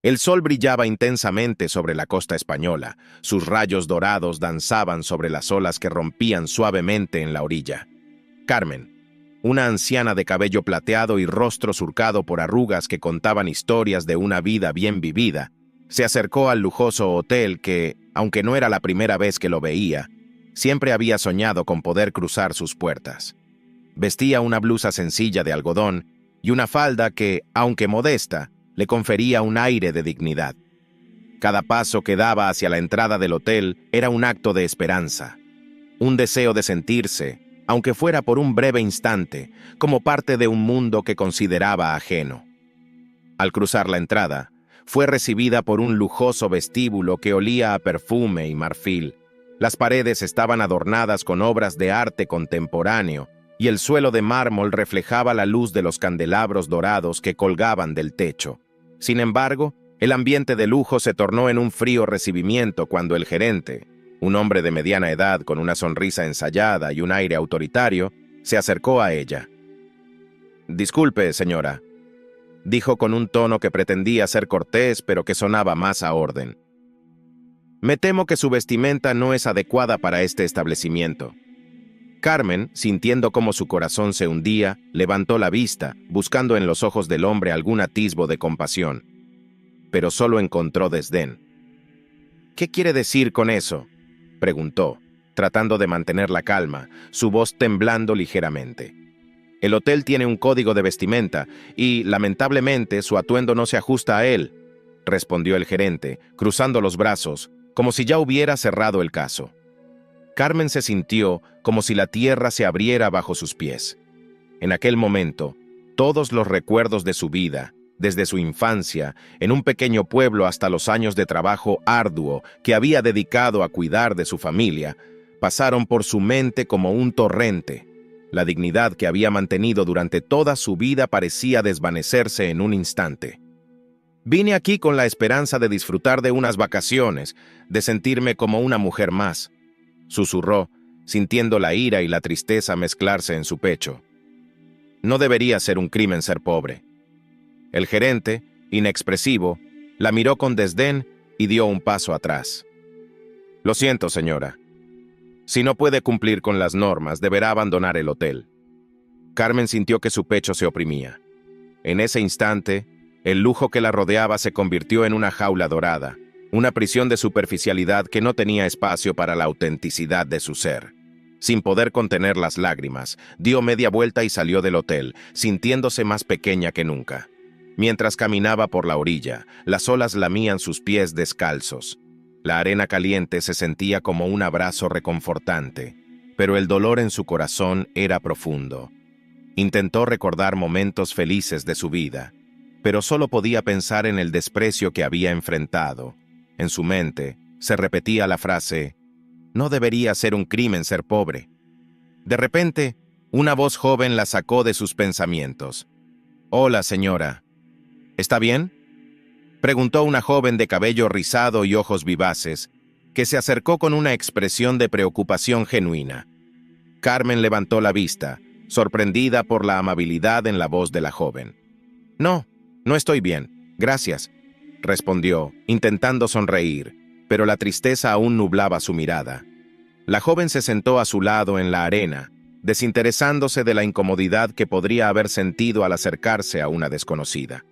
El sol brillaba intensamente sobre la costa española, sus rayos dorados danzaban sobre las olas que rompían suavemente en la orilla. Carmen, una anciana de cabello plateado y rostro surcado por arrugas que contaban historias de una vida bien vivida, se acercó al lujoso hotel que, aunque no era la primera vez que lo veía, siempre había soñado con poder cruzar sus puertas. Vestía una blusa sencilla de algodón y una falda que, aunque modesta, le confería un aire de dignidad. Cada paso que daba hacia la entrada del hotel era un acto de esperanza, un deseo de sentirse, aunque fuera por un breve instante, como parte de un mundo que consideraba ajeno. Al cruzar la entrada, fue recibida por un lujoso vestíbulo que olía a perfume y marfil. Las paredes estaban adornadas con obras de arte contemporáneo y el suelo de mármol reflejaba la luz de los candelabros dorados que colgaban del techo. Sin embargo, el ambiente de lujo se tornó en un frío recibimiento cuando el gerente, un hombre de mediana edad con una sonrisa ensayada y un aire autoritario, se acercó a ella. «Disculpe, señora», dijo con un tono que pretendía ser cortés pero que sonaba más a orden. «Me temo que su vestimenta no es adecuada para este establecimiento». Carmen, sintiendo cómo su corazón se hundía, levantó la vista, buscando en los ojos del hombre algún atisbo de compasión. Pero solo encontró desdén. «¿Qué quiere decir con eso?», preguntó, tratando de mantener la calma, su voz temblando ligeramente. «El hotel tiene un código de vestimenta y, lamentablemente, su atuendo no se ajusta a él», respondió el gerente, cruzando los brazos, como si ya hubiera cerrado el caso. Carmen se sintió como si la tierra se abriera bajo sus pies. En aquel momento, todos los recuerdos de su vida, desde su infancia, en un pequeño pueblo hasta los años de trabajo arduo que había dedicado a cuidar de su familia, pasaron por su mente como un torrente. La dignidad que había mantenido durante toda su vida parecía desvanecerse en un instante. «Vine aquí con la esperanza de disfrutar de unas vacaciones, de sentirme como una mujer más», susurró, sintiendo la ira y la tristeza mezclarse en su pecho. No debería ser un crimen ser pobre. El gerente, inexpresivo, la miró con desdén y dio un paso atrás. «Lo siento, señora. Si no puede cumplir con las normas, deberá abandonar el hotel». Carmen sintió que su pecho se oprimía. En ese instante, el lujo que la rodeaba se convirtió en una jaula dorada, una prisión de superficialidad que no tenía espacio para la autenticidad de su ser. Sin poder contener las lágrimas, dio media vuelta y salió del hotel, sintiéndose más pequeña que nunca. Mientras caminaba por la orilla, las olas lamían sus pies descalzos. La arena caliente se sentía como un abrazo reconfortante, pero el dolor en su corazón era profundo. Intentó recordar momentos felices de su vida, pero solo podía pensar en el desprecio que había enfrentado. En su mente se repetía la frase: «No debería ser un crimen ser pobre». De repente, una voz joven la sacó de sus pensamientos. «Hola, señora. ¿Está bien?», preguntó una joven de cabello rizado y ojos vivaces, que se acercó con una expresión de preocupación genuina. Carmen levantó la vista, sorprendida por la amabilidad en la voz de la joven. «No, no estoy bien, gracias», respondió, intentando sonreír, pero la tristeza aún nublaba su mirada. La joven se sentó a su lado en la arena, desinteresándose de la incomodidad que podría haber sentido al acercarse a una desconocida.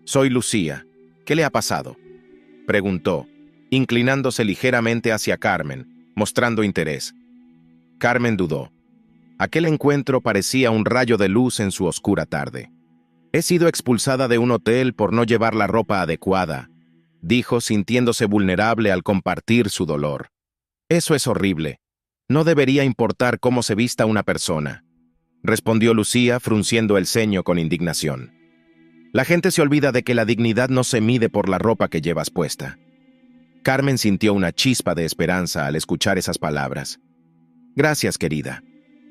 «Soy Lucía. ¿Qué le ha pasado?», preguntó, inclinándose ligeramente hacia Carmen, mostrando interés. Carmen dudó. Aquel encuentro parecía un rayo de luz en su oscura tarde. «He sido expulsada de un hotel por no llevar la ropa adecuada», dijo, sintiéndose vulnerable al compartir su dolor. «Eso es horrible. No debería importar cómo se vista una persona», respondió Lucía, frunciendo el ceño con indignación. «La gente se olvida de que la dignidad no se mide por la ropa que llevas puesta». Carmen sintió una chispa de esperanza al escuchar esas palabras. «Gracias, querida.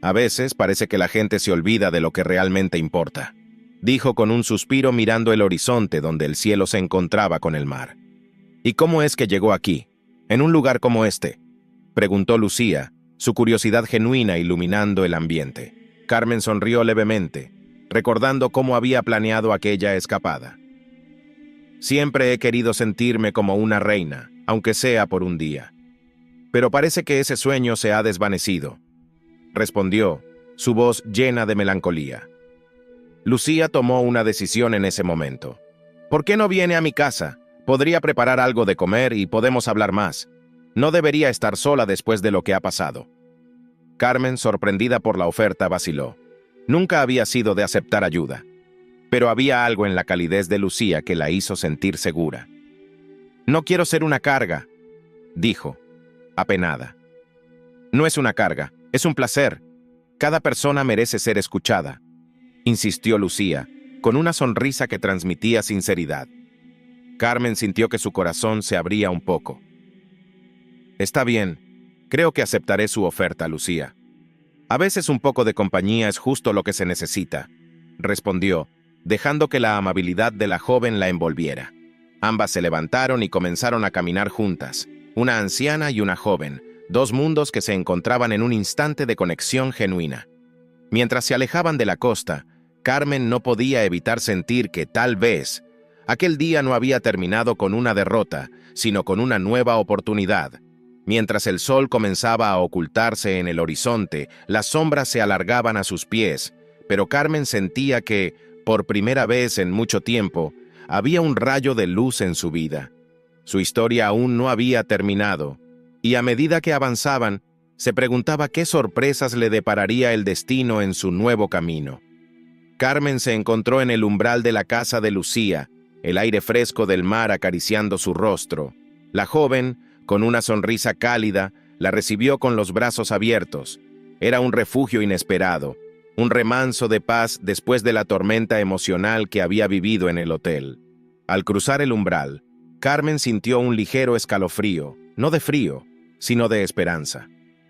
A veces parece que la gente se olvida de lo que realmente importa», dijo con un suspiro mirando el horizonte donde el cielo se encontraba con el mar. «¿Y cómo es que llegó aquí, en un lugar como este?», preguntó Lucía, su curiosidad genuina iluminando el ambiente. Carmen sonrió levemente, recordando cómo había planeado aquella escapada. Siempre he querido sentirme como una reina, aunque sea por un día. Pero parece que ese sueño se ha desvanecido, respondió, su voz llena de melancolía. Lucía tomó una decisión en ese momento. ¿Por qué no viene a mi casa? Podría preparar algo de comer y podemos hablar más. No debería estar sola después de lo que ha pasado. Carmen, sorprendida por la oferta, vaciló. Nunca había sido de aceptar ayuda, pero había algo en la calidez de Lucía que la hizo sentir segura. No quiero ser una carga, dijo, apenada. No es una carga, es un placer. Cada persona merece ser escuchada, insistió Lucía, con una sonrisa que transmitía sinceridad. Carmen sintió que su corazón se abría un poco. Está bien, creo que aceptaré su oferta, Lucía. A veces un poco de compañía es justo lo que se necesita, respondió, dejando que la amabilidad de la joven la envolviera. Ambas se levantaron y comenzaron a caminar juntas, una anciana y una joven, dos mundos que se encontraban en un instante de conexión genuina. Mientras se alejaban de la costa, Carmen no podía evitar sentir que tal vez aquel día no había terminado con una derrota, sino con una nueva oportunidad. Mientras el sol comenzaba a ocultarse en el horizonte, las sombras se alargaban a sus pies, pero Carmen sentía que, por primera vez en mucho tiempo, había un rayo de luz en su vida. Su historia aún no había terminado, y a medida que avanzaban, se preguntaba qué sorpresas le depararía el destino en su nuevo camino. Carmen se encontró en el umbral de la casa de Lucía, el aire fresco del mar acariciando su rostro. La joven, con una sonrisa cálida, la recibió con los brazos abiertos. Era un refugio inesperado, un remanso de paz después de la tormenta emocional que había vivido en el hotel. Al cruzar el umbral, Carmen sintió un ligero escalofrío, no de frío, sino de esperanza.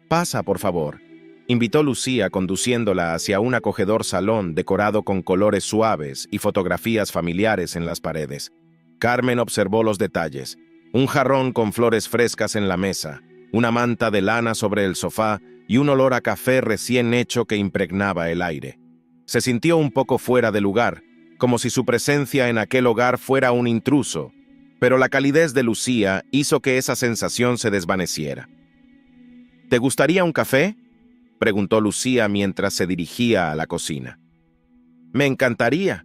«Pasa, por favor», invitó Lucía conduciéndola hacia un acogedor salón decorado con colores suaves y fotografías familiares en las paredes. Carmen observó los detalles. Un jarrón con flores frescas en la mesa, una manta de lana sobre el sofá y un olor a café recién hecho que impregnaba el aire. Se sintió un poco fuera de lugar, como si su presencia en aquel hogar fuera un intruso, pero la calidez de Lucía hizo que esa sensación se desvaneciera. «¿Te gustaría un café?», preguntó Lucía mientras se dirigía a la cocina. «Me encantaría»,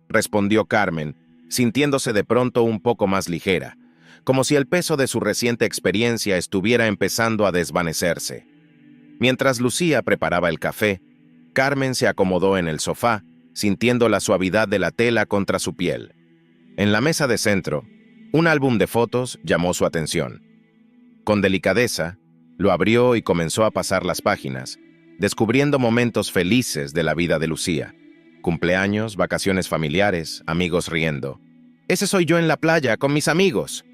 respondió Carmen, sintiéndose de pronto un poco más ligera, como si el peso de su reciente experiencia estuviera empezando a desvanecerse. Mientras Lucía preparaba el café, Carmen se acomodó en el sofá, sintiendo la suavidad de la tela contra su piel. En la mesa de centro, un álbum de fotos llamó su atención. Con delicadeza, lo abrió y comenzó a pasar las páginas, descubriendo momentos felices de la vida de Lucía. Cumpleaños, vacaciones familiares, amigos riendo. «Ese soy yo en la playa con mis amigos»,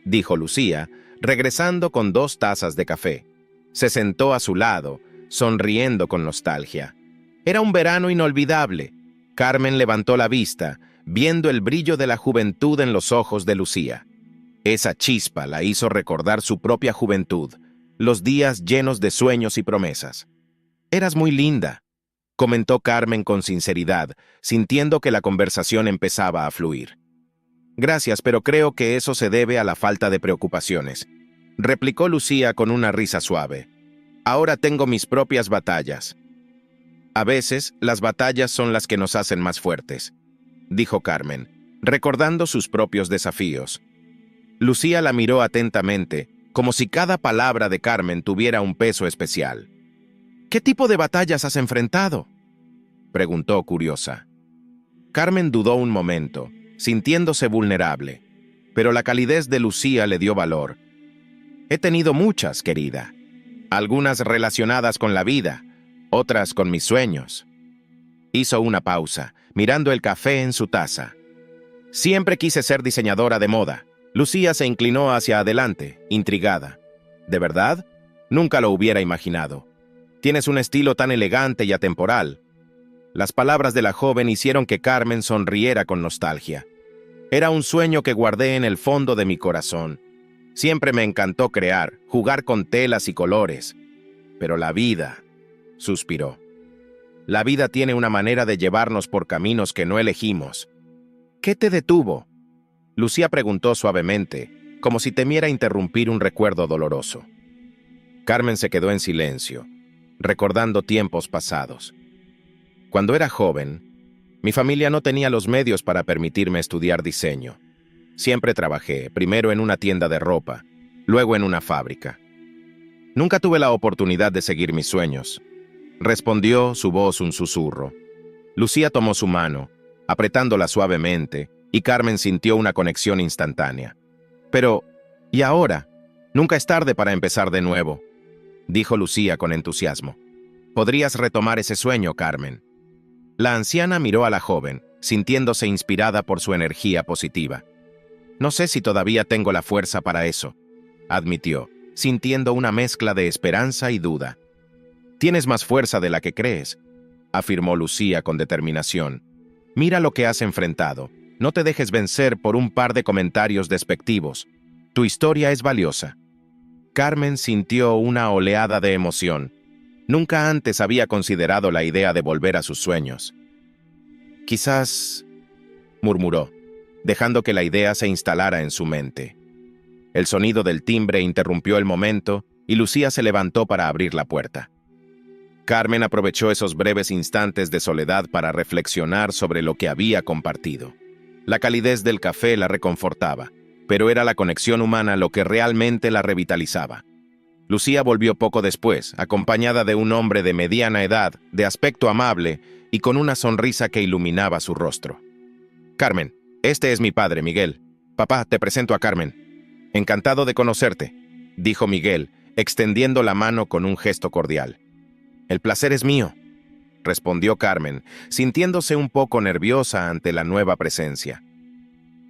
dijo Lucía, regresando con 2 tazas de café. Se sentó a su lado, sonriendo con nostalgia. Era un verano inolvidable. Carmen levantó la vista, viendo el brillo de la juventud en los ojos de Lucía. Esa chispa la hizo recordar su propia juventud, los días llenos de sueños y promesas. «Eras muy linda», comentó Carmen con sinceridad, sintiendo que la conversación empezaba a fluir. «Gracias, pero creo que eso se debe a la falta de preocupaciones», replicó Lucía con una risa suave. «Ahora tengo mis propias batallas». «A veces, las batallas son las que nos hacen más fuertes», dijo Carmen, recordando sus propios desafíos. Lucía la miró atentamente, como si cada palabra de Carmen tuviera un peso especial. «¿Qué tipo de batallas has enfrentado?», preguntó curiosa. Carmen dudó un momento, sintiéndose vulnerable, pero la calidez de Lucía le dio valor. «He tenido muchas, querida. Algunas relacionadas con la vida, otras con mis sueños». Hizo una pausa, mirando el café en su taza. «Siempre quise ser diseñadora de moda». Lucía se inclinó hacia adelante, intrigada. «¿De verdad? Nunca lo hubiera imaginado. Tienes un estilo tan elegante y atemporal». Las palabras de la joven hicieron que Carmen sonriera con nostalgia. «Era un sueño que guardé en el fondo de mi corazón. Siempre me encantó crear, jugar con telas y colores. Pero la vida», suspiró. «La vida tiene una manera de llevarnos por caminos que no elegimos». «¿Qué te detuvo?», Lucía preguntó suavemente, como si temiera interrumpir un recuerdo doloroso. Carmen se quedó en silencio, recordando tiempos pasados. Cuando era joven, mi familia no tenía los medios para permitirme estudiar diseño. Siempre trabajé, primero en una tienda de ropa, luego en una fábrica. Nunca tuve la oportunidad de seguir mis sueños, respondió, su voz un susurro. Lucía tomó su mano, apretándola suavemente, y Carmen sintió una conexión instantánea. Pero, ¿y ahora? Nunca es tarde para empezar de nuevo, dijo Lucía con entusiasmo. Podrías retomar ese sueño, Carmen. La anciana miró a la joven, sintiéndose inspirada por su energía positiva. No sé si todavía tengo la fuerza para eso, admitió, sintiendo una mezcla de esperanza y duda. Tienes más fuerza de la que crees, afirmó Lucía con determinación. Mira lo que has enfrentado. No te dejes vencer por un par de comentarios despectivos. Tu historia es valiosa. Carmen sintió una oleada de emoción. Nunca antes había considerado la idea de volver a sus sueños. Quizás, murmuró, dejando que la idea se instalara en su mente. El sonido del timbre interrumpió el momento y Lucía se levantó para abrir la puerta. Carmen aprovechó esos breves instantes de soledad para reflexionar sobre lo que había compartido. La calidez del café la reconfortaba, pero era la conexión humana lo que realmente la revitalizaba. Lucía volvió poco después, acompañada de un hombre de mediana edad, de aspecto amable y con una sonrisa que iluminaba su rostro. Carmen, este es mi padre, Miguel. Papá, te presento a Carmen. Encantado de conocerte, dijo Miguel, extendiendo la mano con un gesto cordial. El placer es mío, respondió Carmen, sintiéndose un poco nerviosa ante la nueva presencia.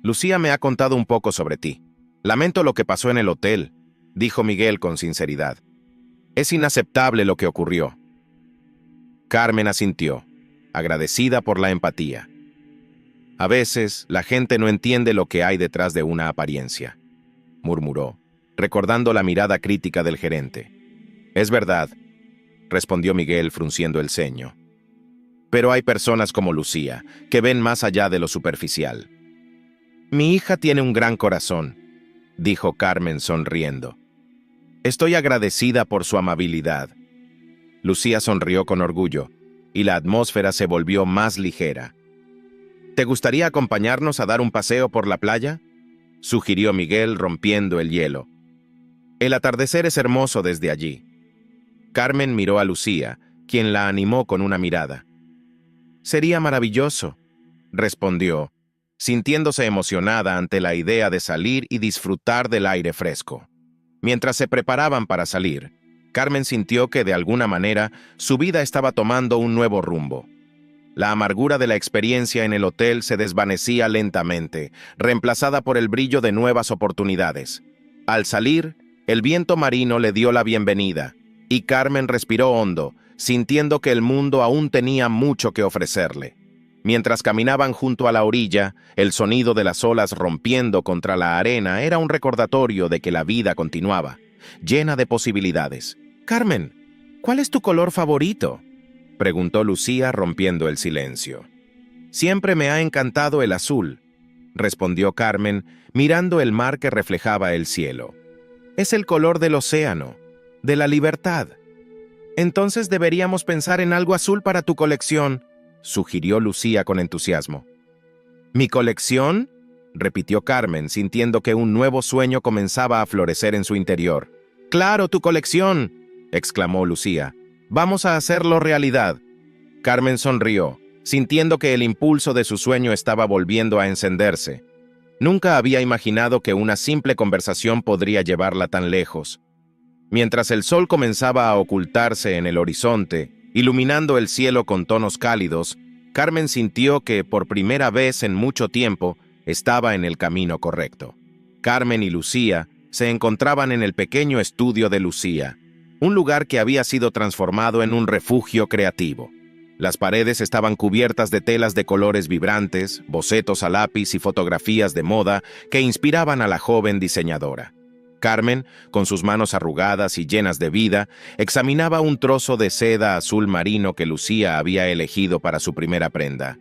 Lucía me ha contado un poco sobre ti. Lamento lo que pasó en el hotel, dijo Miguel con sinceridad. Es inaceptable lo que ocurrió. Carmen asintió, agradecida por la empatía. A veces, la gente no entiende lo que hay detrás de una apariencia, murmuró, recordando la mirada crítica del gerente. Es verdad, respondió Miguel frunciendo el ceño. Pero hay personas como Lucía, que ven más allá de lo superficial. Mi hija tiene un gran corazón, dijo Carmen sonriendo. Estoy agradecida por su amabilidad. Lucía sonrió con orgullo, y la atmósfera se volvió más ligera. ¿Te gustaría acompañarnos a dar un paseo por la playa?, sugirió Miguel rompiendo el hielo. El atardecer es hermoso desde allí. Carmen miró a Lucía, quien la animó con una mirada. Sería maravilloso, respondió, sintiéndose emocionada ante la idea de salir y disfrutar del aire fresco. Mientras se preparaban para salir, Carmen sintió que de alguna manera su vida estaba tomando un nuevo rumbo. La amargura de la experiencia en el hotel se desvanecía lentamente, reemplazada por el brillo de nuevas oportunidades. Al salir, el viento marino le dio la bienvenida, y Carmen respiró hondo, sintiendo que el mundo aún tenía mucho que ofrecerle. Mientras caminaban junto a la orilla, el sonido de las olas rompiendo contra la arena era un recordatorio de que la vida continuaba, llena de posibilidades. «Carmen, ¿cuál es tu color favorito?», preguntó Lucía rompiendo el silencio. «Siempre me ha encantado el azul», respondió Carmen, mirando el mar que reflejaba el cielo. «Es el color del océano, de la libertad». «Entonces deberíamos pensar en algo azul para tu colección», sugirió Lucía con entusiasmo. «¿Mi colección?», repitió Carmen, sintiendo que un nuevo sueño comenzaba a florecer en su interior. «Claro, tu colección», exclamó Lucía. «Vamos a hacerlo realidad». Carmen sonrió, sintiendo que el impulso de su sueño estaba volviendo a encenderse. Nunca había imaginado que una simple conversación podría llevarla tan lejos. Mientras el sol comenzaba a ocultarse en el horizonte, iluminando el cielo con tonos cálidos, Carmen sintió que, por primera vez en mucho tiempo, estaba en el camino correcto. Carmen y Lucía se encontraban en el pequeño estudio de Lucía, un lugar que había sido transformado en un refugio creativo. Las paredes estaban cubiertas de telas de colores vibrantes, bocetos a lápiz y fotografías de moda que inspiraban a la joven diseñadora. Carmen, con sus manos arrugadas y llenas de vida, examinaba un trozo de seda azul marino que Lucía había elegido para su primera prenda.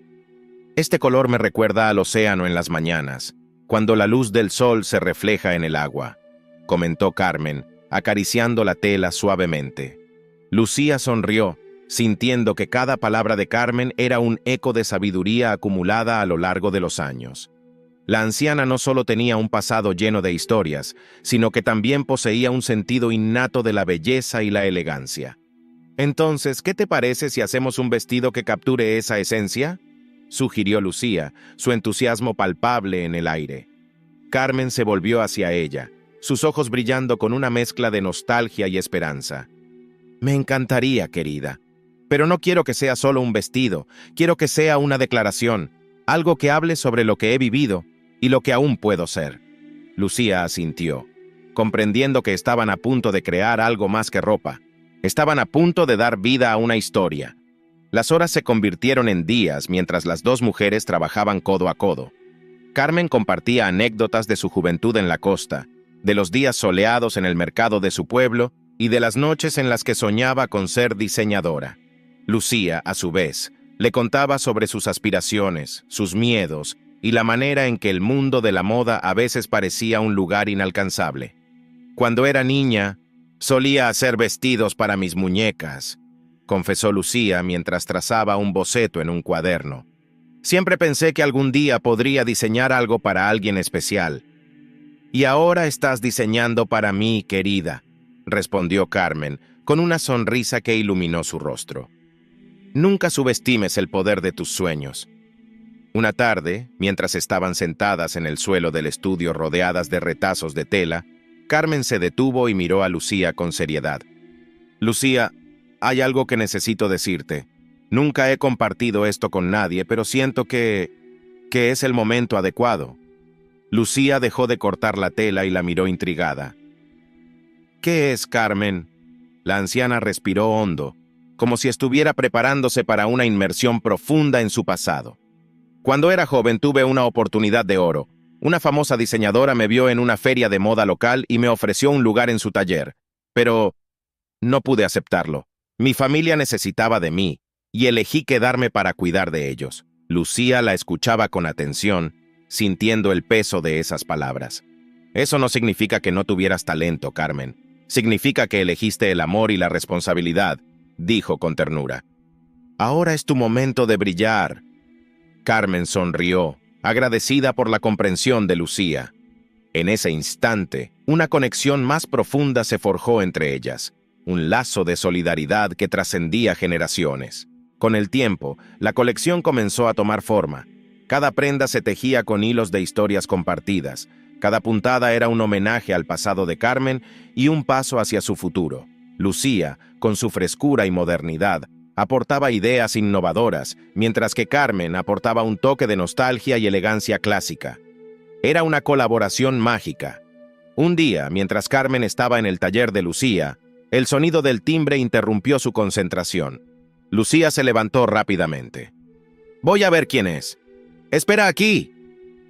«Este color me recuerda al océano en las mañanas», cuando la luz del sol se refleja en el agua, comentó Carmen, acariciando la tela suavemente. Lucía sonrió, sintiendo que cada palabra de Carmen era un eco de sabiduría acumulada a lo largo de los años. La anciana no solo tenía un pasado lleno de historias, sino que también poseía un sentido innato de la belleza y la elegancia. «Entonces, ¿qué te parece si hacemos un vestido que capture esa esencia?», sugirió Lucía, su entusiasmo palpable en el aire. Carmen se volvió hacia ella, sus ojos brillando con una mezcla de nostalgia y esperanza. «Me encantaría, querida. Pero no quiero que sea solo un vestido, quiero que sea una declaración, algo que hable sobre lo que he vivido y lo que aún puedo ser». Lucía asintió, comprendiendo que estaban a punto de crear algo más que ropa. Estaban a punto de dar vida a una historia. Las horas se convirtieron en días mientras las dos mujeres trabajaban codo a codo. Carmen compartía anécdotas de su juventud en la costa, de los días soleados en el mercado de su pueblo y de las noches en las que soñaba con ser diseñadora. Lucía, a su vez, le contaba sobre sus aspiraciones, sus miedos y la manera en que el mundo de la moda a veces parecía un lugar inalcanzable. «Cuando era niña, solía hacer vestidos para mis muñecas», confesó Lucía mientras trazaba un boceto en un cuaderno. «Siempre pensé que algún día podría diseñar algo para alguien especial». «Y ahora estás diseñando para mí, querida», respondió Carmen, con una sonrisa que iluminó su rostro. «Nunca subestimes el poder de tus sueños». Una tarde, mientras estaban sentadas en el suelo del estudio rodeadas de retazos de tela, Carmen se detuvo y miró a Lucía con seriedad. «Lucía, hay algo que necesito decirte. Nunca he compartido esto con nadie, pero siento que es el momento adecuado». Lucía dejó de cortar la tela y la miró intrigada. «¿Qué es, Carmen?». La anciana respiró hondo, como si estuviera preparándose para una inmersión profunda en su pasado. «Cuando era joven tuve una oportunidad de oro. Una famosa diseñadora me vio en una feria de moda local y me ofreció un lugar en su taller. Pero no pude aceptarlo. Mi familia necesitaba de mí, y elegí quedarme para cuidar de ellos». Lucía la escuchaba con atención, sintiendo el peso de esas palabras. «Eso no significa que no tuvieras talento, Carmen. Significa que elegiste el amor y la responsabilidad», dijo con ternura. «Ahora es tu momento de brillar». Carmen sonrió, agradecida por la comprensión de Lucía. En ese instante, una conexión más profunda se forjó entre ellas, un lazo de solidaridad que trascendía generaciones. Con el tiempo, la colección comenzó a tomar forma. Cada prenda se tejía con hilos de historias compartidas. Cada puntada era un homenaje al pasado de Carmen y un paso hacia su futuro. Lucía, con su frescura y modernidad, aportaba ideas innovadoras, mientras que Carmen aportaba un toque de nostalgia y elegancia clásica. Era una colaboración mágica. Un día, mientras Carmen estaba en el taller de Lucía, el sonido del timbre interrumpió su concentración. Lucía se levantó rápidamente. «Voy a ver quién es». «¡Espera aquí!».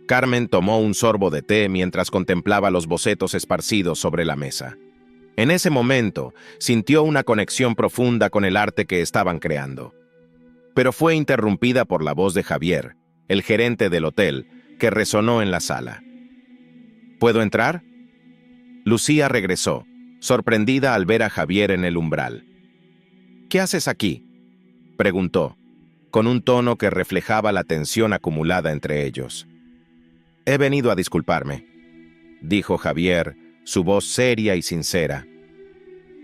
Carmen tomó un sorbo de té mientras contemplaba los bocetos esparcidos sobre la mesa. En ese momento, sintió una conexión profunda con el arte que estaban creando. Pero fue interrumpida por la voz de Javier, el gerente del hotel, que resonó en la sala. «¿Puedo entrar?». Lucía regresó, sorprendida al ver a Javier en el umbral. «¿Qué haces aquí?», preguntó, con un tono que reflejaba la tensión acumulada entre ellos. «He venido a disculparme», dijo Javier, su voz seria y sincera.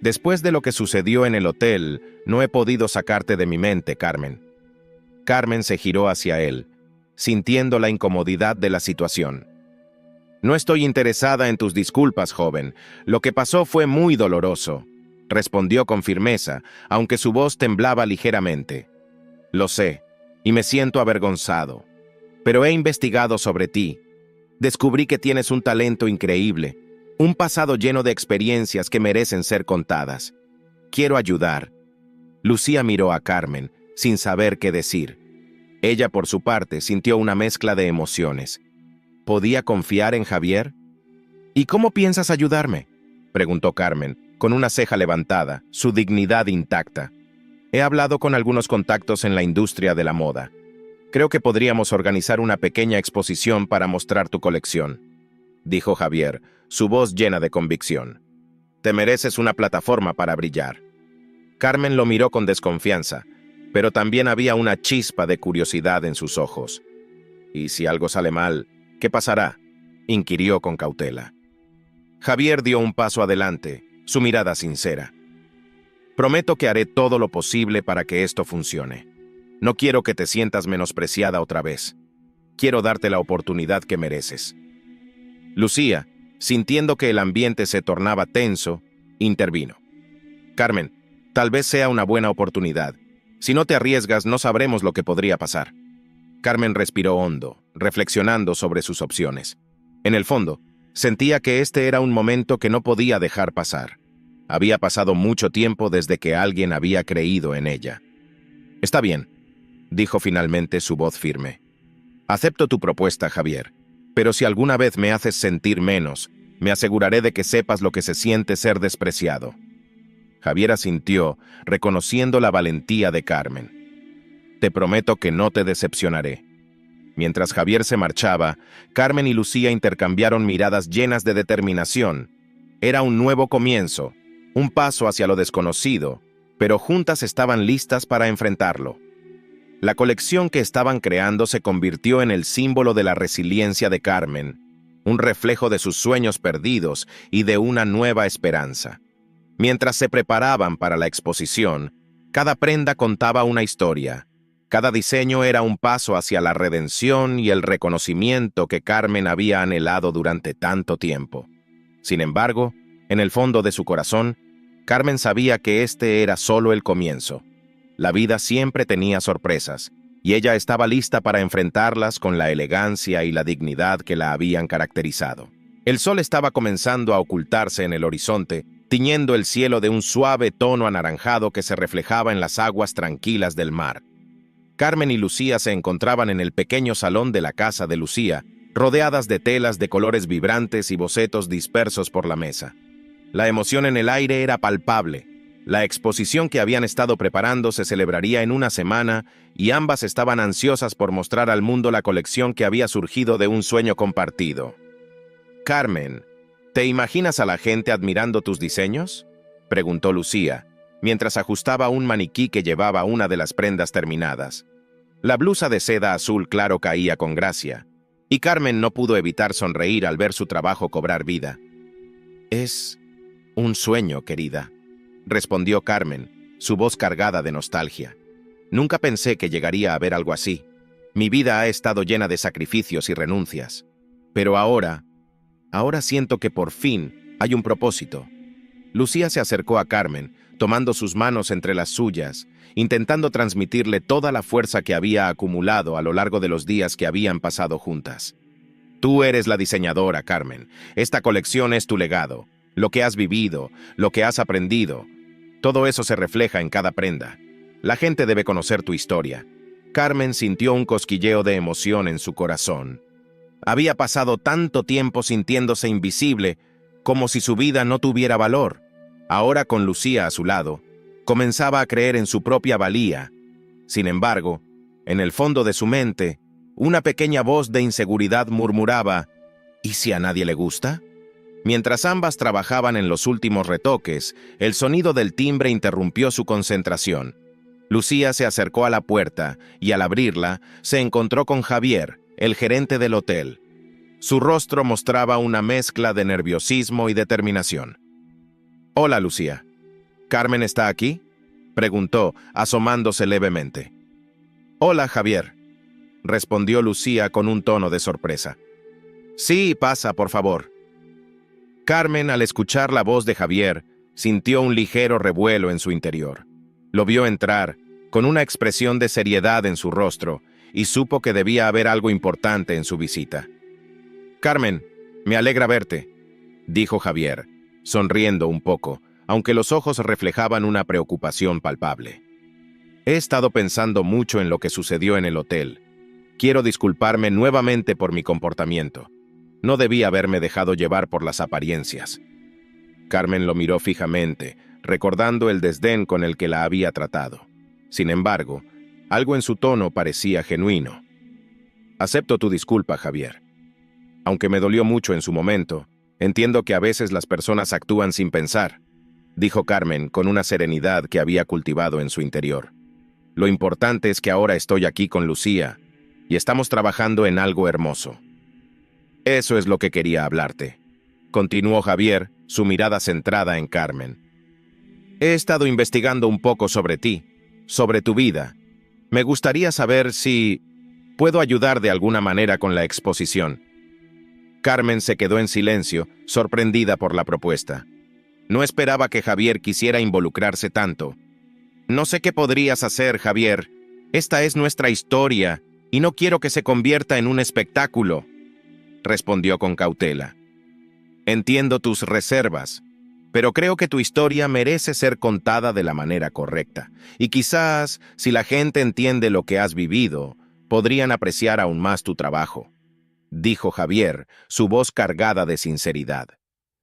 «Después de lo que sucedió en el hotel, no he podido sacarte de mi mente, Carmen». Carmen se giró hacia él, sintiendo la incomodidad de la situación. «No estoy interesada en tus disculpas, joven. Lo que pasó fue muy doloroso», respondió con firmeza, aunque su voz temblaba ligeramente. «Lo sé, y me siento avergonzado. Pero he investigado sobre ti. Descubrí que tienes un talento increíble, un pasado lleno de experiencias que merecen ser contadas. Quiero ayudar». Lucía miró a Carmen, sin saber qué decir. Ella, por su parte, sintió una mezcla de emociones. ¿Podía confiar en Javier? «¿Y cómo piensas ayudarme?», preguntó Carmen, con una ceja levantada, su dignidad intacta. «He hablado con algunos contactos en la industria de la moda. Creo que podríamos organizar una pequeña exposición para mostrar tu colección, dijo Javier, su voz llena de convicción. Te mereces una plataforma para brillar. Carmen lo miró con desconfianza, pero también había una chispa de curiosidad en sus ojos. ¿Y si algo sale mal, qué pasará?, inquirió con cautela. Javier dio un paso adelante, su mirada sincera. Prometo que haré todo lo posible para que esto funcione. No quiero que te sientas menospreciada otra vez. Quiero darte la oportunidad que mereces. Lucía, sintiendo que el ambiente se tornaba tenso, intervino. Carmen, tal vez sea una buena oportunidad. Si no te arriesgas, no sabremos lo que podría pasar. Carmen respiró hondo, reflexionando sobre sus opciones. En el fondo, sentía que este era un momento que no podía dejar pasar. Había pasado mucho tiempo desde que alguien había creído en ella. Está bien, dijo finalmente, su voz firme. Acepto tu propuesta, Javier, pero si alguna vez me haces sentir menos, me aseguraré de que sepas lo que se siente ser despreciado. Javier asintió, reconociendo la valentía de Carmen. Te prometo que no te decepcionaré. Mientras Javier se marchaba, Carmen y Lucía intercambiaron miradas llenas de determinación. Era un nuevo comienzo, un paso hacia lo desconocido, pero juntas estaban listas para enfrentarlo. La colección que estaban creando se convirtió en el símbolo de la resiliencia de Carmen, un reflejo de sus sueños perdidos y de una nueva esperanza. Mientras se preparaban para la exposición, cada prenda contaba una historia. Cada diseño era un paso hacia la redención y el reconocimiento que Carmen había anhelado durante tanto tiempo. Sin embargo, en el fondo de su corazón, Carmen sabía que este era solo el comienzo. La vida siempre tenía sorpresas, y ella estaba lista para enfrentarlas con la elegancia y la dignidad que la habían caracterizado. El sol estaba comenzando a ocultarse en el horizonte, tiñendo el cielo de un suave tono anaranjado que se reflejaba en las aguas tranquilas del mar. Carmen y Lucía se encontraban en el pequeño salón de la casa de Lucía, rodeadas de telas de colores vibrantes y bocetos dispersos por la mesa. La emoción en el aire era palpable. La exposición que habían estado preparando se celebraría en una semana y ambas estaban ansiosas por mostrar al mundo la colección que había surgido de un sueño compartido. Carmen, ¿te imaginas a la gente admirando tus diseños?, preguntó Lucía, mientras ajustaba un maniquí que llevaba una de las prendas terminadas. La blusa de seda azul claro caía con gracia, y Carmen no pudo evitar sonreír al ver su trabajo cobrar vida. «Es un sueño, querida», respondió Carmen, su voz cargada de nostalgia. «Nunca pensé que llegaría a ver algo así. Mi vida ha estado llena de sacrificios y renuncias. Pero ahora siento que por fin hay un propósito». Lucía se acercó a Carmen, tomando sus manos entre las suyas, intentando transmitirle toda la fuerza que había acumulado a lo largo de los días que habían pasado juntas. «Tú eres la diseñadora, Carmen. Esta colección es tu legado. Lo que has vivido, lo que has aprendido. Todo eso se refleja en cada prenda. La gente debe conocer tu historia». Carmen sintió un cosquilleo de emoción en su corazón. Había pasado tanto tiempo sintiéndose invisible, como si su vida no tuviera valor. Ahora, con Lucía a su lado, comenzaba a creer en su propia valía. Sin embargo, en el fondo de su mente, una pequeña voz de inseguridad murmuraba: ¿y si a nadie le gusta? Mientras ambas trabajaban en los últimos retoques, el sonido del timbre interrumpió su concentración. Lucía se acercó a la puerta y, al abrirla, se encontró con Javier, el gerente del hotel. Su rostro mostraba una mezcla de nerviosismo y determinación. «Hola, Lucía. ¿Carmen está aquí?», preguntó, asomándose levemente. «Hola, Javier», respondió Lucía con un tono de sorpresa. «Sí, pasa, por favor». Carmen, al escuchar la voz de Javier, sintió un ligero revuelo en su interior. Lo vio entrar, con una expresión de seriedad en su rostro, y supo que debía haber algo importante en su visita. «Carmen, me alegra verte», dijo Javier, sonriendo un poco, aunque los ojos reflejaban una preocupación palpable. «He estado pensando mucho en lo que sucedió en el hotel. Quiero disculparme nuevamente por mi comportamiento. No debí haberme dejado llevar por las apariencias». Carmen lo miró fijamente, recordando el desdén con el que la había tratado. Sin embargo, algo en su tono parecía genuino. Acepto tu disculpa, Javier. Aunque me dolió mucho en su momento, entiendo que a veces las personas actúan sin pensar, dijo Carmen con una serenidad que había cultivado en su interior. Lo importante es que ahora estoy aquí con Lucía y estamos trabajando en algo hermoso. Eso es lo que quería hablarte, continuó Javier, su mirada centrada en Carmen. He estado investigando un poco sobre ti, sobre tu vida. Me gustaría saber si puedo ayudar de alguna manera con la exposición. Carmen se quedó en silencio, sorprendida por la propuesta. No esperaba que Javier quisiera involucrarse tanto. No sé qué podrías hacer, Javier. Esta es nuestra historia y no quiero que se convierta en un espectáculo, respondió con cautela. Entiendo tus reservas, pero creo que tu historia merece ser contada de la manera correcta. Y quizás, si la gente entiende lo que has vivido, podrían apreciar aún más tu trabajo, dijo Javier, su voz cargada de sinceridad.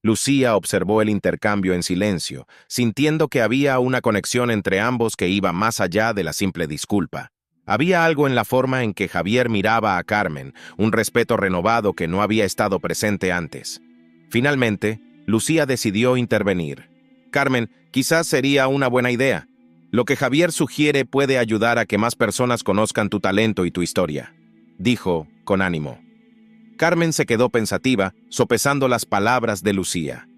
Lucía observó el intercambio en silencio, sintiendo que había una conexión entre ambos que iba más allá de la simple disculpa. Había algo en la forma en que Javier miraba a Carmen, un respeto renovado que no había estado presente antes. Finalmente, Lucía decidió intervenir. Carmen, quizás sería una buena idea. Lo que Javier sugiere puede ayudar a que más personas conozcan tu talento y tu historia, dijo con ánimo. Carmen se quedó pensativa, sopesando las palabras de Lucía.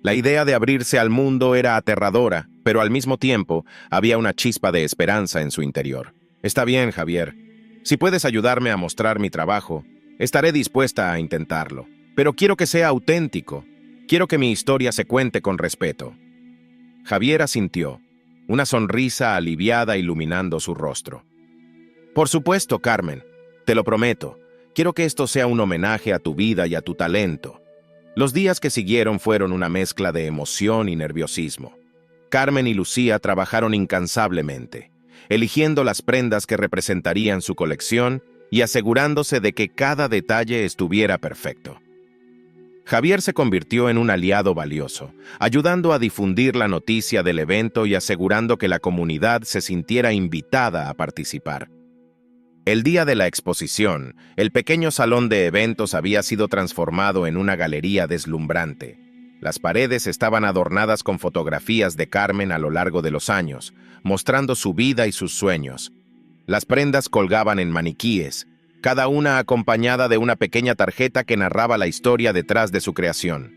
La idea de abrirse al mundo era aterradora, pero al mismo tiempo había una chispa de esperanza en su interior. Está bien, Javier. Si puedes ayudarme a mostrar mi trabajo, estaré dispuesta a intentarlo. Pero quiero que sea auténtico. Quiero que mi historia se cuente con respeto. Javier asintió, una sonrisa aliviada iluminando su rostro. Por supuesto, Carmen. Te lo prometo. Quiero que esto sea un homenaje a tu vida y a tu talento. Los días que siguieron fueron una mezcla de emoción y nerviosismo. Carmen y Lucía trabajaron incansablemente, eligiendo las prendas que representarían su colección y asegurándose de que cada detalle estuviera perfecto. Javier se convirtió en un aliado valioso, ayudando a difundir la noticia del evento y asegurando que la comunidad se sintiera invitada a participar. El día de la exposición, el pequeño salón de eventos había sido transformado en una galería deslumbrante. Las paredes estaban adornadas con fotografías de Carmen a lo largo de los años, mostrando su vida y sus sueños. Las prendas colgaban en maniquíes, cada una acompañada de una pequeña tarjeta que narraba la historia detrás de su creación.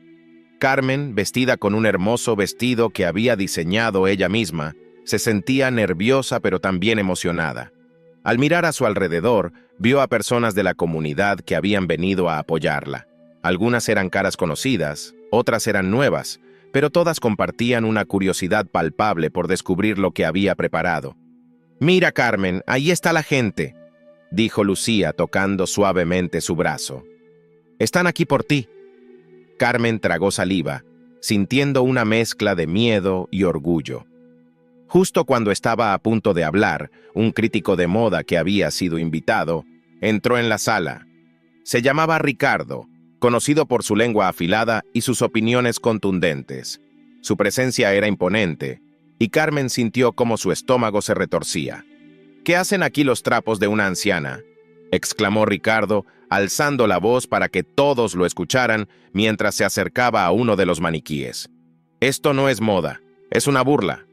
Carmen, vestida con un hermoso vestido que había diseñado ella misma, se sentía nerviosa pero también emocionada. Al mirar a su alrededor, vio a personas de la comunidad que habían venido a apoyarla. Algunas eran caras conocidas, otras eran nuevas, pero todas compartían una curiosidad palpable por descubrir lo que había preparado. «Mira, Carmen, ahí está la gente», dijo Lucía tocando suavemente su brazo. «Están aquí por ti». Carmen tragó saliva, sintiendo una mezcla de miedo y orgullo. Justo cuando estaba a punto de hablar, un crítico de moda que había sido invitado entró en la sala. Se llamaba Ricardo, conocido por su lengua afilada y sus opiniones contundentes. Su presencia era imponente, y Carmen sintió cómo su estómago se retorcía. «¿Qué hacen aquí los trapos de una anciana?», exclamó Ricardo, alzando la voz para que todos lo escucharan mientras se acercaba a uno de los maniquíes. «Esto no es moda, es una burla».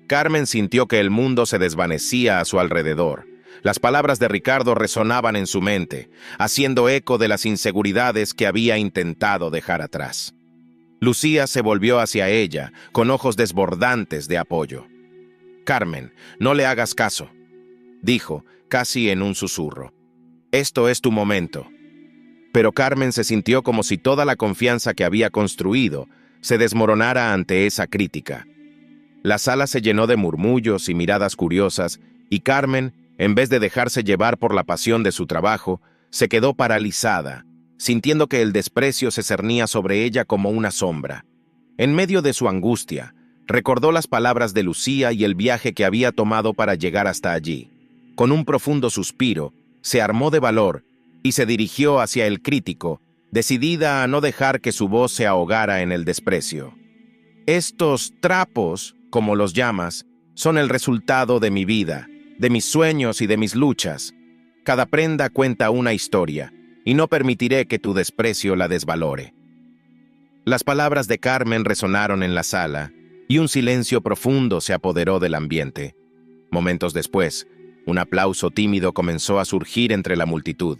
Carmen sintió que el mundo se desvanecía a su alrededor. Las palabras de Ricardo resonaban en su mente, haciendo eco de las inseguridades que había intentado dejar atrás. Lucía se volvió hacia ella, con ojos desbordantes de apoyo. «Carmen, no le hagas caso», dijo, casi en un susurro. «Esto es tu momento». Pero Carmen se sintió como si toda la confianza que había construido se desmoronara ante esa crítica. La sala se llenó de murmullos y miradas curiosas, y Carmen, en vez de dejarse llevar por la pasión de su trabajo, se quedó paralizada, sintiendo que el desprecio se cernía sobre ella como una sombra. En medio de su angustia, recordó las palabras de Lucía y el viaje que había tomado para llegar hasta allí. Con un profundo suspiro, se armó de valor y se dirigió hacia el crítico, decidida a no dejar que su voz se ahogara en el desprecio. «Estos trapos, como los llamas, son el resultado de mi vida, de mis sueños y de mis luchas». Cada prenda cuenta una historia, y no permitiré que tu desprecio la desvalore. Las palabras de Carmen resonaron en la sala, y un silencio profundo se apoderó del ambiente. Momentos después, un aplauso tímido comenzó a surgir entre la multitud,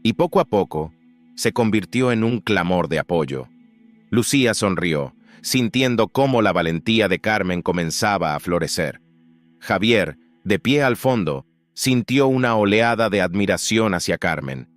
y poco a poco se convirtió en un clamor de apoyo. Lucía sonrió, sintiendo cómo la valentía de Carmen comenzaba a florecer. Javier, de pie al fondo, sintió una oleada de admiración hacia Carmen.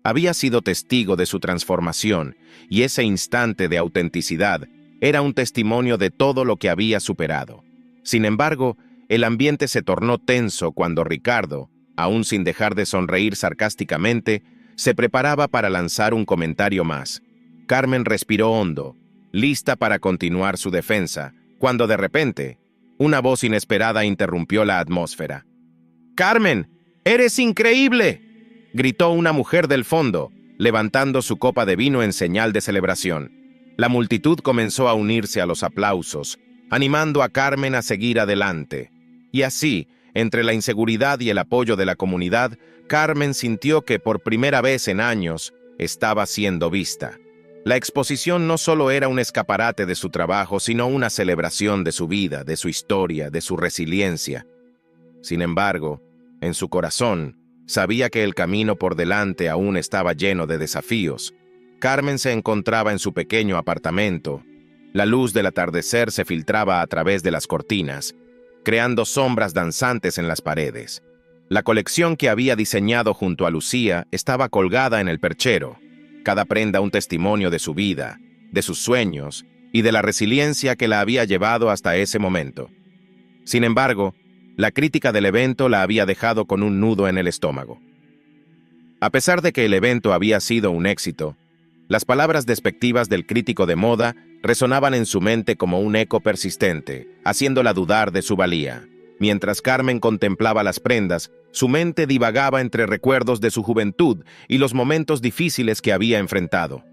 Había sido testigo de su transformación, y ese instante de autenticidad era un testimonio de todo lo que había superado. Sin embargo, el ambiente se tornó tenso cuando Ricardo, aún sin dejar de sonreír sarcásticamente, se preparaba para lanzar un comentario más. Carmen respiró hondo, lista para continuar su defensa, cuando de repente, una voz inesperada interrumpió la atmósfera. «¡Carmen! ¡Eres increíble!», gritó una mujer del fondo, levantando su copa de vino en señal de celebración. La multitud comenzó a unirse a los aplausos, animando a Carmen a seguir adelante. Y así, entre la inseguridad y el apoyo de la comunidad, Carmen sintió que por primera vez en años estaba siendo vista. La exposición no solo era un escaparate de su trabajo, sino una celebración de su vida, de su historia, de su resiliencia. Sin embargo, en su corazón, sabía que el camino por delante aún estaba lleno de desafíos. Carmen se encontraba en su pequeño apartamento. La luz del atardecer se filtraba a través de las cortinas, creando sombras danzantes en las paredes. La colección que había diseñado junto a Lucía estaba colgada en el perchero, cada prenda un testimonio de su vida, de sus sueños y de la resiliencia que la había llevado hasta ese momento. Sin embargo, la crítica del evento la había dejado con un nudo en el estómago. A pesar de que el evento había sido un éxito, las palabras despectivas del crítico de moda resonaban en su mente como un eco persistente, haciéndola dudar de su valía. Mientras Carmen contemplaba las prendas, su mente divagaba entre recuerdos de su juventud y los momentos difíciles que había enfrentado.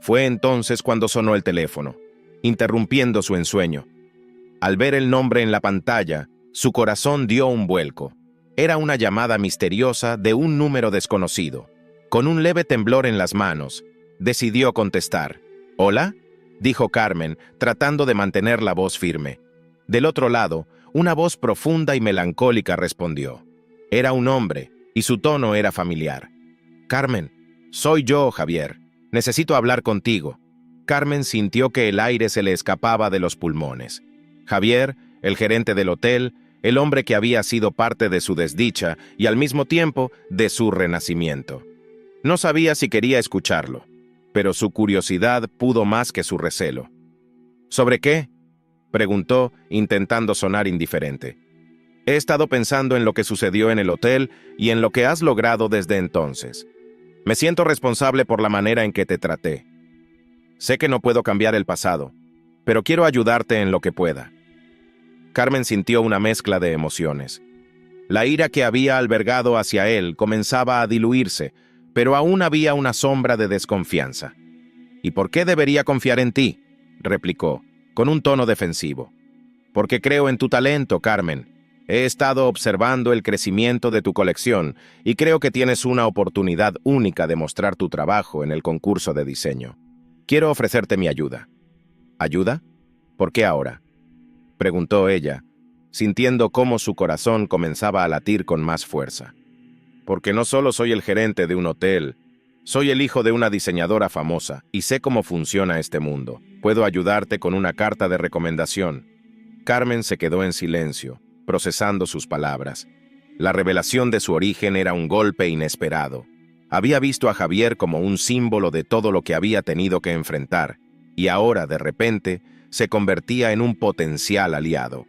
Fue entonces cuando sonó el teléfono, interrumpiendo su ensueño. Al ver el nombre en la pantalla, su corazón dio un vuelco. Era una llamada misteriosa de un número desconocido. Con un leve temblor en las manos, decidió contestar. «¿Hola?», dijo Carmen, tratando de mantener la voz firme. Del otro lado, una voz profunda y melancólica respondió. Era un hombre, y su tono era familiar. «Carmen, soy yo, Javier. Necesito hablar contigo». Carmen sintió que el aire se le escapaba de los pulmones. Javier, el gerente del hotel, el hombre que había sido parte de su desdicha y al mismo tiempo de su renacimiento. No sabía si quería escucharlo, pero su curiosidad pudo más que su recelo. «¿Sobre qué?», preguntó, intentando sonar indiferente. «He estado pensando en lo que sucedió en el hotel y en lo que has logrado desde entonces. Me siento responsable por la manera en que te traté. Sé que no puedo cambiar el pasado, pero quiero ayudarte en lo que pueda». Carmen sintió una mezcla de emociones. La ira que había albergado hacia él comenzaba a diluirse, pero aún había una sombra de desconfianza. «¿Y por qué debería confiar en ti?», replicó, con un tono defensivo. «Porque creo en tu talento, Carmen. He estado observando el crecimiento de tu colección y creo que tienes una oportunidad única de mostrar tu trabajo en el concurso de diseño. Quiero ofrecerte mi ayuda». «¿Ayuda? ¿Por qué ahora?», preguntó ella, sintiendo cómo su corazón comenzaba a latir con más fuerza. «Porque no solo soy el gerente de un hotel, soy el hijo de una diseñadora famosa y sé cómo funciona este mundo. Puedo ayudarte con una carta de recomendación». Carmen se quedó en silencio, procesando sus palabras. La revelación de su origen era un golpe inesperado. Había visto a Javier como un símbolo de todo lo que había tenido que enfrentar, y ahora, de repente, se convertía en un potencial aliado.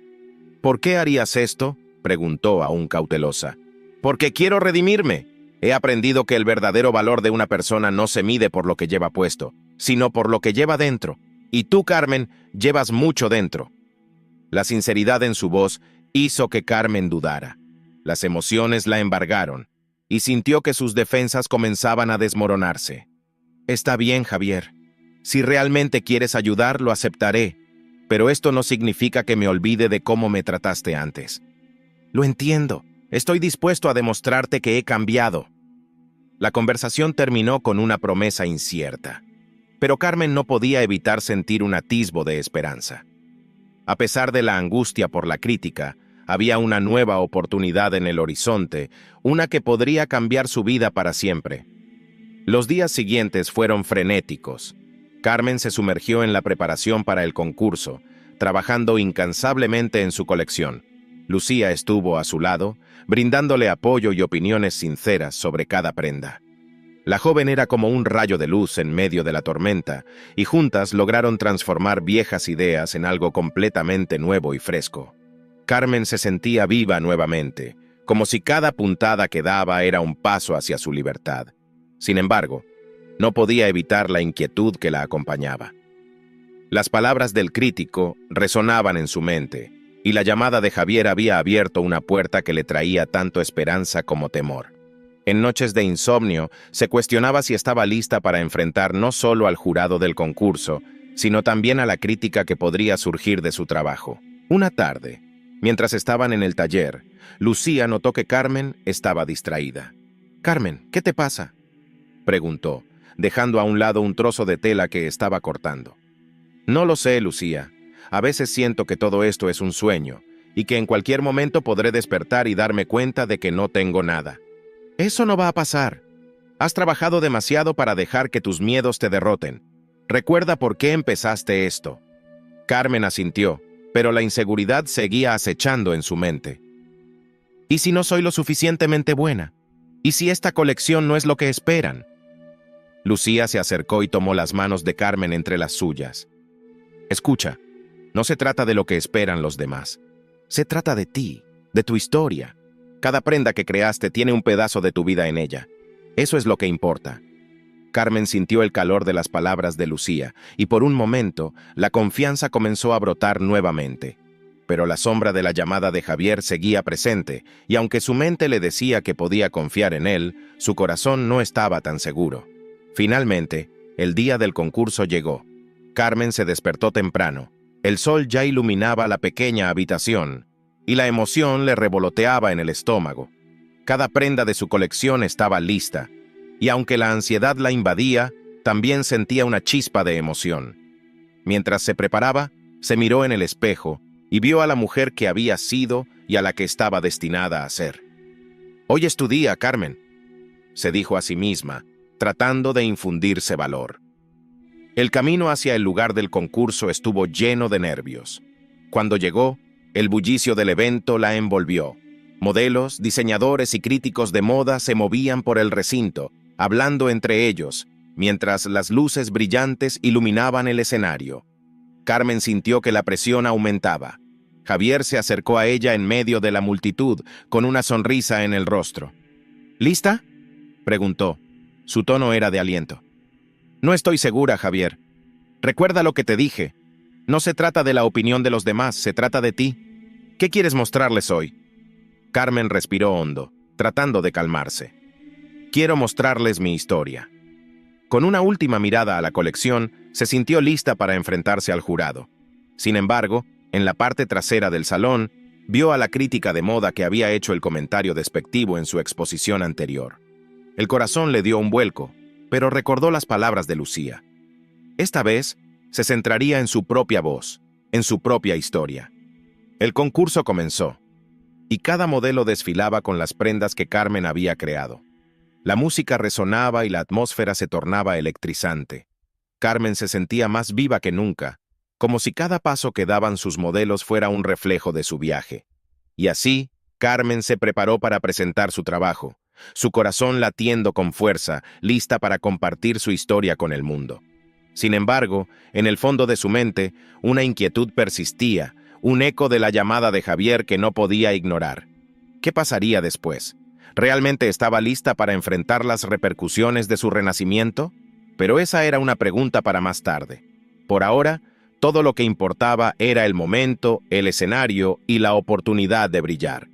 «¿Por qué harías esto?», preguntó aún cautelosa. «Porque quiero redimirme. He aprendido que el verdadero valor de una persona no se mide por lo que lleva puesto, sino por lo que lleva dentro. Y tú, Carmen, llevas mucho dentro». La sinceridad en su voz hizo que Carmen dudara. Las emociones la embargaron, y sintió que sus defensas comenzaban a desmoronarse. «Está bien, Javier. Si realmente quieres ayudar, lo aceptaré, pero esto no significa que me olvide de cómo me trataste antes». «Lo entiendo», Estoy dispuesto a demostrarte que he cambiado. La conversación terminó con una promesa incierta, pero Carmen no podía evitar sentir un atisbo de esperanza. A pesar de la angustia por la crítica, había una nueva oportunidad en el horizonte, una que podría cambiar su vida para siempre. Los días siguientes fueron frenéticos. Carmen se sumergió en la preparación para el concurso, trabajando incansablemente en su colección. Lucía estuvo a su lado, brindándole apoyo y opiniones sinceras sobre cada prenda. La joven era como un rayo de luz en medio de la tormenta, y juntas lograron transformar viejas ideas en algo completamente nuevo y fresco. Carmen se sentía viva nuevamente, como si cada puntada que daba era un paso hacia su libertad. Sin embargo, no podía evitar la inquietud que la acompañaba. Las palabras del crítico resonaban en su mente, y la llamada de Javier había abierto una puerta que le traía tanto esperanza como temor. En noches de insomnio, se cuestionaba si estaba lista para enfrentar no solo al jurado del concurso, sino también a la crítica que podría surgir de su trabajo. Una tarde, mientras estaban en el taller, Lucía notó que Carmen estaba distraída. «Carmen, ¿qué te pasa?», preguntó, dejando a un lado un trozo de tela que estaba cortando. «No lo sé, Lucía. A veces siento que todo esto es un sueño, y que en cualquier momento podré despertar y darme cuenta de que no tengo nada». «Eso no va a pasar. Has trabajado demasiado para dejar que tus miedos te derroten. Recuerda por qué empezaste esto». Carmen asintió, pero la inseguridad seguía acechando en su mente. «¿Y si no soy lo suficientemente buena? ¿Y si esta colección no es lo que esperan?». Lucía se acercó y tomó las manos de Carmen entre las suyas. «Escucha, no se trata de lo que esperan los demás. Se trata de ti, de tu historia. Cada prenda que creaste tiene un pedazo de tu vida en ella. Eso es lo que importa». Carmen sintió el calor de las palabras de Lucía, y por un momento la confianza comenzó a brotar nuevamente. Pero la sombra de la llamada de Javier seguía presente, y aunque su mente le decía que podía confiar en él, su corazón no estaba tan seguro. Finalmente, el día del concurso llegó. Carmen se despertó temprano. El sol ya iluminaba la pequeña habitación, y la emoción le revoloteaba en el estómago. Cada prenda de su colección estaba lista, y aunque la ansiedad la invadía, también sentía una chispa de emoción. Mientras se preparaba, se miró en el espejo y vio a la mujer que había sido y a la que estaba destinada a ser. «Hoy es tu día, Carmen», se dijo a sí misma, tratando de infundirse valor. El camino hacia el lugar del concurso estuvo lleno de nervios. Cuando llegó, el bullicio del evento la envolvió. Modelos, diseñadores y críticos de moda se movían por el recinto, hablando entre ellos, mientras las luces brillantes iluminaban el escenario. Carmen sintió que la presión aumentaba. Javier se acercó a ella en medio de la multitud, con una sonrisa en el rostro. «¿Lista?», preguntó. Su tono era de aliento. «No estoy segura, Javier. Recuerda lo que te dije. No se trata de la opinión de los demás, se trata de ti. ¿Qué quieres mostrarles hoy?». Carmen respiró hondo, tratando de calmarse. «Quiero mostrarles mi historia». Con una última mirada a la colección, se sintió lista para enfrentarse al jurado. Sin embargo, en la parte trasera del salón, vio a la crítica de moda que había hecho el comentario despectivo en su exposición anterior. El corazón le dio un vuelco, pero recordó las palabras de Lucía. Esta vez, se centraría en su propia voz, en su propia historia. El concurso comenzó, y cada modelo desfilaba con las prendas que Carmen había creado. La música resonaba y la atmósfera se tornaba electrizante. Carmen se sentía más viva que nunca, como si cada paso que daban sus modelos fuera un reflejo de su viaje. Y así, Carmen se preparó para presentar su trabajo, su corazón latiendo con fuerza, lista para compartir su historia con el mundo. Sin embargo, en el fondo de su mente, una inquietud persistía, un eco de la llamada de Javier que no podía ignorar. ¿Qué pasaría después? ¿Realmente estaba lista para enfrentar las repercusiones de su renacimiento? Pero esa era una pregunta para más tarde. Por ahora, todo lo que importaba era el momento, el escenario y la oportunidad de brillar.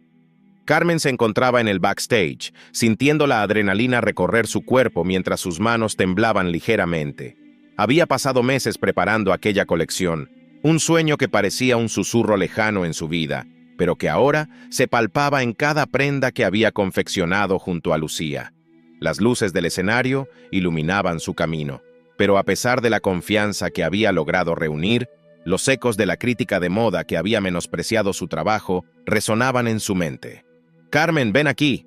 Carmen se encontraba en el backstage, sintiendo la adrenalina recorrer su cuerpo mientras sus manos temblaban ligeramente. Había pasado meses preparando aquella colección, un sueño que parecía un susurro lejano en su vida, pero que ahora se palpaba en cada prenda que había confeccionado junto a Lucía. Las luces del escenario iluminaban su camino, pero a pesar de la confianza que había logrado reunir, los ecos de la crítica de moda que había menospreciado su trabajo resonaban en su mente. «Carmen, ven aquí»,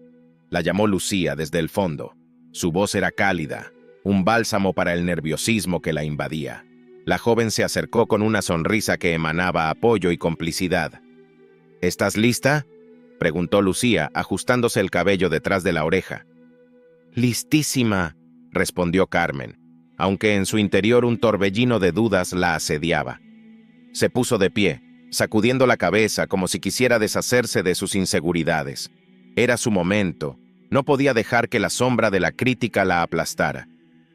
la llamó Lucía desde el fondo. Su voz era cálida, un bálsamo para el nerviosismo que la invadía. La joven se acercó con una sonrisa que emanaba apoyo y complicidad. «¿Estás lista?», preguntó Lucía, ajustándose el cabello detrás de la oreja. «Listísima», respondió Carmen, aunque en su interior un torbellino de dudas la asediaba. Se puso de pie, sacudiendo la cabeza como si quisiera deshacerse de sus inseguridades. Era su momento. No podía dejar que la sombra de la crítica la aplastara.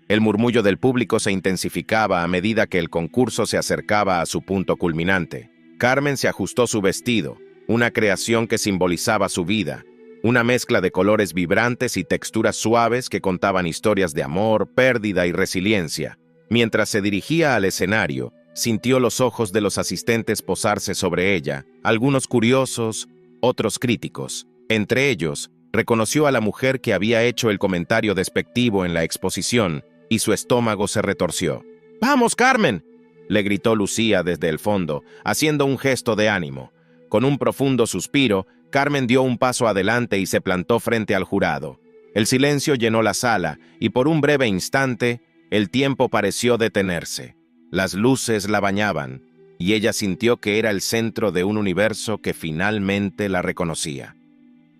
El murmullo del público se intensificaba a medida que el concurso se acercaba a su punto culminante. Carmen se ajustó su vestido, una creación que simbolizaba su vida, una mezcla de colores vibrantes y texturas suaves que contaban historias de amor, pérdida y resiliencia. Mientras se dirigía al escenario, sintió los ojos de los asistentes posarse sobre ella, algunos curiosos, otros críticos. Entre ellos, reconoció a la mujer que había hecho el comentario despectivo en la exposición, y su estómago se retorció. «¡Vamos, Carmen!», le gritó Lucía desde el fondo, haciendo un gesto de ánimo. Con un profundo suspiro, Carmen dio un paso adelante y se plantó frente al jurado. El silencio llenó la sala, y por un breve instante, el tiempo pareció detenerse. Las luces la bañaban, y ella sintió que era el centro de un universo que finalmente la reconocía.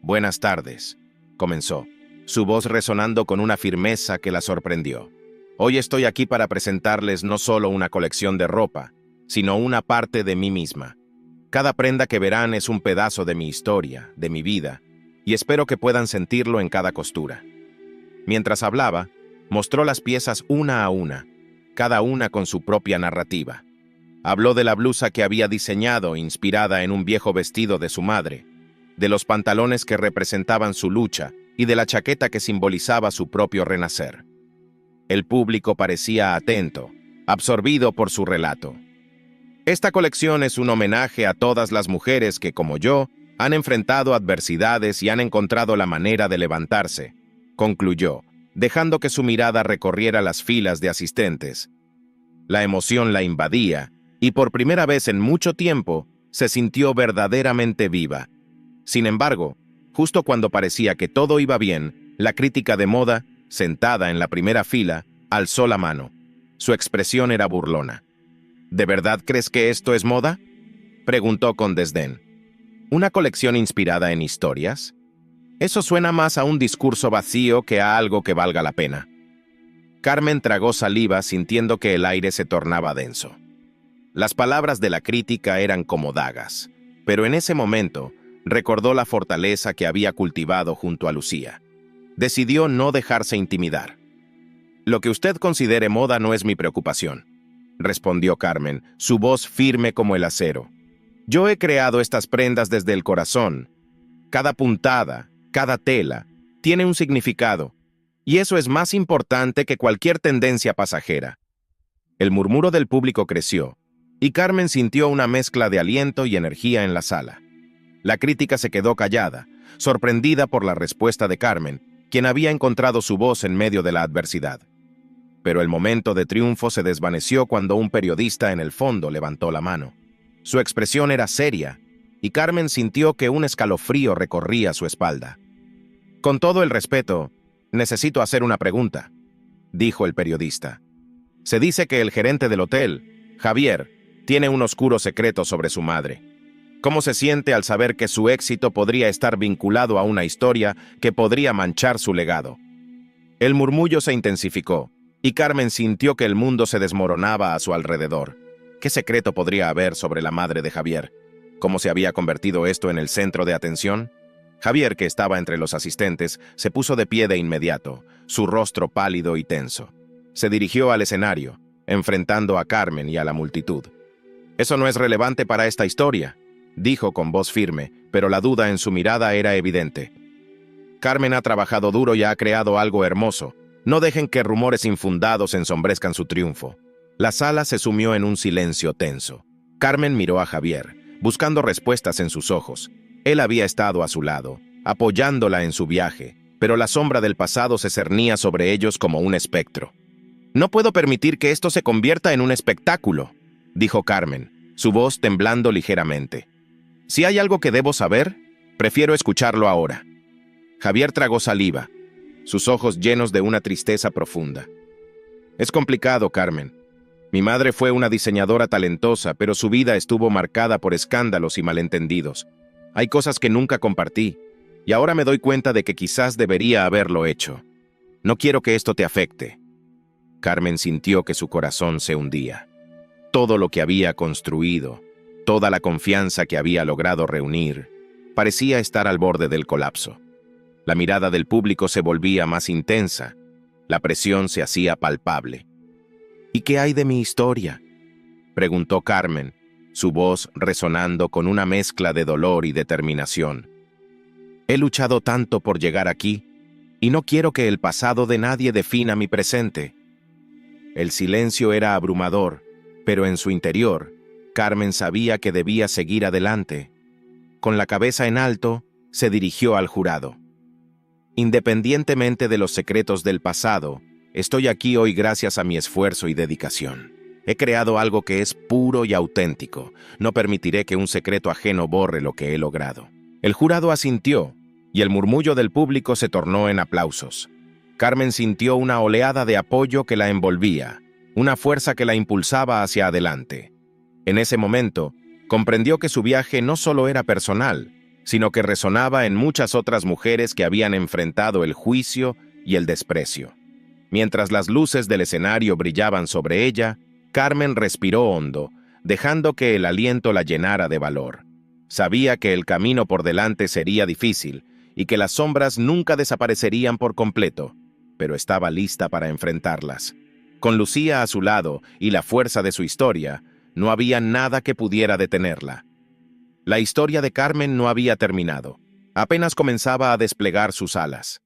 «Buenas tardes», comenzó, su voz resonando con una firmeza que la sorprendió. «Hoy estoy aquí para presentarles no solo una colección de ropa, sino una parte de mí misma. Cada prenda que verán es un pedazo de mi historia, de mi vida, y espero que puedan sentirlo en cada costura». Mientras hablaba, mostró las piezas una a una, cada una con su propia narrativa. Habló de la blusa que había diseñado inspirada en un viejo vestido de su madre, de los pantalones que representaban su lucha y de la chaqueta que simbolizaba su propio renacer. El público parecía atento, absorbido por su relato. «Esta colección es un homenaje a todas las mujeres que, como yo, han enfrentado adversidades y han encontrado la manera de levantarse», concluyó, dejando que su mirada recorriera las filas de asistentes. La emoción la invadía, y por primera vez en mucho tiempo se sintió verdaderamente viva. Sin embargo, justo cuando parecía que todo iba bien, la crítica de moda, sentada en la primera fila, alzó la mano. Su expresión era burlona. «¿De verdad crees que esto es moda?», preguntó con desdén. «¿Una colección inspirada en historias? Eso suena más a un discurso vacío que a algo que valga la pena». Carmen tragó saliva sintiendo que el aire se tornaba denso. Las palabras de la crítica eran como dagas, pero en ese momento recordó la fortaleza que había cultivado junto a Lucía. Decidió no dejarse intimidar. «Lo que usted considere moda no es mi preocupación», respondió Carmen, su voz firme como el acero. «Yo he creado estas prendas desde el corazón. Cada puntada, cada tela, tiene un significado, y eso es más importante que cualquier tendencia pasajera». El murmuro del público creció, y Carmen sintió una mezcla de aliento y energía en la sala. La crítica se quedó callada, sorprendida por la respuesta de Carmen, quien había encontrado su voz en medio de la adversidad. Pero el momento de triunfo se desvaneció cuando un periodista en el fondo levantó la mano. Su expresión era seria, y Carmen sintió que un escalofrío recorría su espalda. «Con todo el respeto, necesito hacer una pregunta», dijo el periodista. «Se dice que el gerente del hotel, Javier, tiene un oscuro secreto sobre su madre. ¿Cómo se siente al saber que su éxito podría estar vinculado a una historia que podría manchar su legado?» El murmullo se intensificó, y Carmen sintió que el mundo se desmoronaba a su alrededor. ¿Qué secreto podría haber sobre la madre de Javier? ¿Cómo se había convertido esto en el centro de atención? Javier, que estaba entre los asistentes, se puso de pie de inmediato, su rostro pálido y tenso. Se dirigió al escenario, enfrentando a Carmen y a la multitud. «Eso no es relevante para esta historia», dijo con voz firme, pero la duda en su mirada era evidente. «Carmen ha trabajado duro y ha creado algo hermoso. No dejen que rumores infundados ensombrezcan su triunfo». La sala se sumió en un silencio tenso. Carmen miró a Javier, buscando respuestas en sus ojos. Él había estado a su lado, apoyándola en su viaje, pero la sombra del pasado se cernía sobre ellos como un espectro. «No puedo permitir que esto se convierta en un espectáculo», dijo Carmen, su voz temblando ligeramente. «Si hay algo que debo saber, prefiero escucharlo ahora». Javier tragó saliva, sus ojos llenos de una tristeza profunda. «Es complicado, Carmen. Mi madre fue una diseñadora talentosa, pero su vida estuvo marcada por escándalos y malentendidos. Hay cosas que nunca compartí, y ahora me doy cuenta de que quizás debería haberlo hecho. No quiero que esto te afecte». Carmen sintió que su corazón se hundía. Todo lo que había construido, toda la confianza que había logrado reunir, parecía estar al borde del colapso. La mirada del público se volvía más intensa, la presión se hacía palpable. «¿Y qué hay de mi historia?», preguntó Carmen, su voz resonando con una mezcla de dolor y determinación. «He luchado tanto por llegar aquí, y no quiero que el pasado de nadie defina mi presente». El silencio era abrumador, pero en su interior, Carmen sabía que debía seguir adelante. Con la cabeza en alto, se dirigió al jurado. «Independientemente de los secretos del pasado, estoy aquí hoy gracias a mi esfuerzo y dedicación. He creado algo que es puro y auténtico. No permitiré que un secreto ajeno borre lo que he logrado». El jurado asintió, y el murmullo del público se tornó en aplausos. Carmen sintió una oleada de apoyo que la envolvía, una fuerza que la impulsaba hacia adelante. En ese momento, comprendió que su viaje no solo era personal, sino que resonaba en muchas otras mujeres que habían enfrentado el juicio y el desprecio. Mientras las luces del escenario brillaban sobre ella, Carmen respiró hondo, dejando que el aliento la llenara de valor. Sabía que el camino por delante sería difícil y que las sombras nunca desaparecerían por completo, pero estaba lista para enfrentarlas. Con Lucía a su lado y la fuerza de su historia, no había nada que pudiera detenerla. La historia de Carmen no había terminado. Apenas comenzaba a desplegar sus alas.